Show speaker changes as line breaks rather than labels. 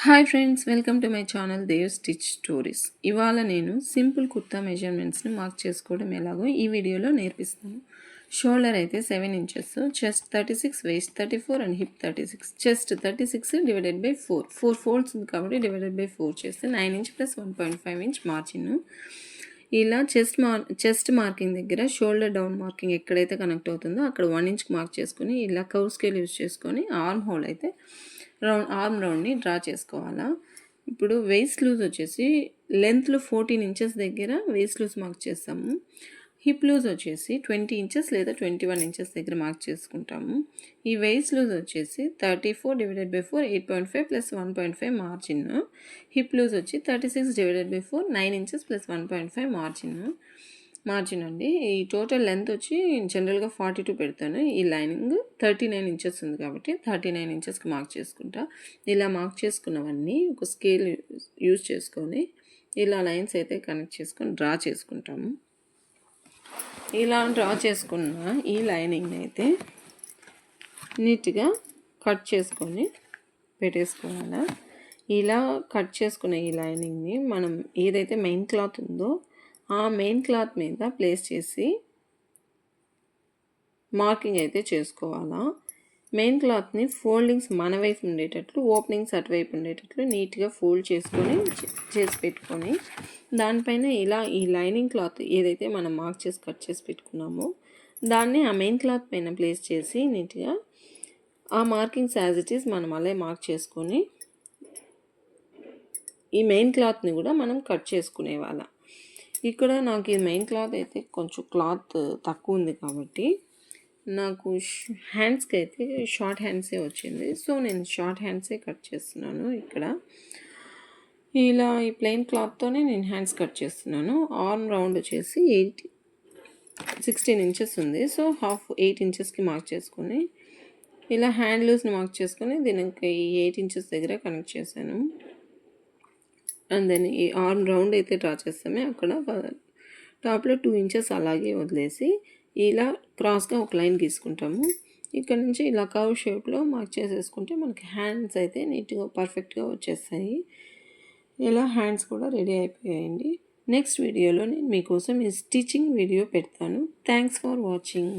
Hi friends, welcome to my channel Dev stitch stories. ఇవాళ నేను simple kurta మెజర్మెంట్స్ని mark చేసుకోవడం ఎలాగో ఈ వీడియోలో నేర్పిస్తాను. షోల్డర్ అయితే 7 inches, chest 36, waste 34 and hip 36. Chest 36 divided by 4 folds ఉంది కాబట్టి డివైడెడ్ బై 4 చేస్తే 9 ఇంచ్ ప్లస్ 1.5 ఇంచ్ మార్జిన్. ఇలా చెస్ట్ మార్కింగ్ దగ్గర షోల్డర్ డౌన్ మార్కింగ్ ఎక్కడైతే కనెక్ట్ అవుతుందో అక్కడ 1 ఇంచ్కి మార్క్ చేసుకొని ఇలా కర్వ్ స్కేల్ యూజ్ చేసుకొని ఆర్మ్ హోల్ అయితే ఆర్మ్ రౌండ్ని డ్రా చేసుకోవాలా. ఇప్పుడు వేస్ట్ లూజ్ వచ్చేసి లెంత్లో 14 ఇంచెస్ దగ్గర వేస్ట్ లూజ్ మార్క్ చేస్తాము. హిప్ లూజ్ వచ్చేసి 20 ఇంచెస్ లేదా 21 ఇంచెస్ దగ్గర మార్క్ చేసుకుంటాము. ఈ వేస్ట్ లూజ్ వచ్చేసి 34 divided by 4 8.5 plus 1.5 margin. Hip loose వచ్చి 36 divided by 4 9 inches plus 1.5 margin అండి. ఈ టోటల్ లెంత్ వచ్చి జనరల్గా 42 పెడతాను. ఈ లైనింగ్ 39 ఇంచెస్ ఉంది కాబట్టి 39 ఇంచెస్కి మార్క్ చేసుకుంటా. ఇలా మార్క్ చేసుకున్నవన్నీ ఒక స్కేల్ యూజ్ చేసుకొని ఇలా లైన్స్ అయితే కనెక్ట్ చేసుకొని డ్రా చేసుకుంటాము. ఇలా డ్రా చేసుకున్న ఈ లైనింగ్ని అయితే నీట్గా కట్ చేసుకొని పెట్టేసుకోవాలా. ఇలా కట్ చేసుకున్న ఈ లైనింగ్ని మనం ఏదైతే మెయిన్ క్లాత్ ఉందో ఆ మెయిన్ క్లాత్ మీద ప్లేస్ చేసి మార్కింగ్ అయితే చేసుకోవాలా. మెయిన్ క్లాత్ని ఫోల్డింగ్స్ మన వైపు ఉండేటట్లు, ఓపెనింగ్స్ అటువైపు ఉండేటట్లు నీట్గా ఫోల్డ్ చేసుకొని చేసి పెట్టుకొని దానిపైన ఇలా ఈ లైనింగ్ క్లాత్ ఏదైతే మనం మార్క్ చేసి కట్ చేసి పెట్టుకున్నామో దాన్ని ఆ మెయిన్ క్లాత్ పైన ప్లేస్ చేసి నీట్గా ఆ మార్కింగ్స్ యాజ్ ఇట్ ఈస్ మనం అలా మార్క్ చేసుకొని ఈ మెయిన్ క్లాత్ని కూడా మనం కట్ చేసుకునే వాళ్ళ. ఇక్కడ నాకు ఈ మెయిన్ క్లాత్ అయితే కొంచెం క్లాత్ తక్కువ ఉంది కాబట్టి నాకు హ్యాండ్స్కి అయితే షార్ట్ హ్యాండ్సే వచ్చింది. సో నేను షార్ట్ హ్యాండ్సే కట్ చేస్తున్నాను. ఇక్కడ ఇలా ఈ ప్లెయిన్ క్లాత్తోనే నేను హ్యాండ్స్ కట్ చేస్తున్నాను. ఆర్మ్ రౌండ్ వచ్చేసి 16 ఇంచెస్ ఉంది. సో 8 ఇంచెస్కి మార్క్ చేసుకొని ఇలా హ్యాండ్ లూజ్ని మార్క్ చేసుకొని దీనికి 8 ఇంచెస్ దగ్గర కనెక్ట్ చేశాను. అండ్ దెన్ ఈ ఆర్మ్ రౌండ్ అయితే డ్రా చేస్తామే అక్కడ టాప్లో 2 ఇంచెస్ అలాగే వదిలేసి ఇలా క్రాస్గా ఒక లైన్ గీసుకుంటాము. ఇక్కడ నుంచి ఇలా కర్వ్ షేప్లో మార్క్ చేసేసుకుంటే మనకి హ్యాండ్స్ అయితే నీట్గా పర్ఫెక్ట్గా వచ్చేస్తాయి. ఇలా హ్యాండ్స్ కూడా రెడీ అయిపోయాయండి. నెక్స్ట్ వీడియోలో నేను మీకోసం ఈ స్టిచ్చింగ్ వీడియో పెడతాను. Thanks for watching.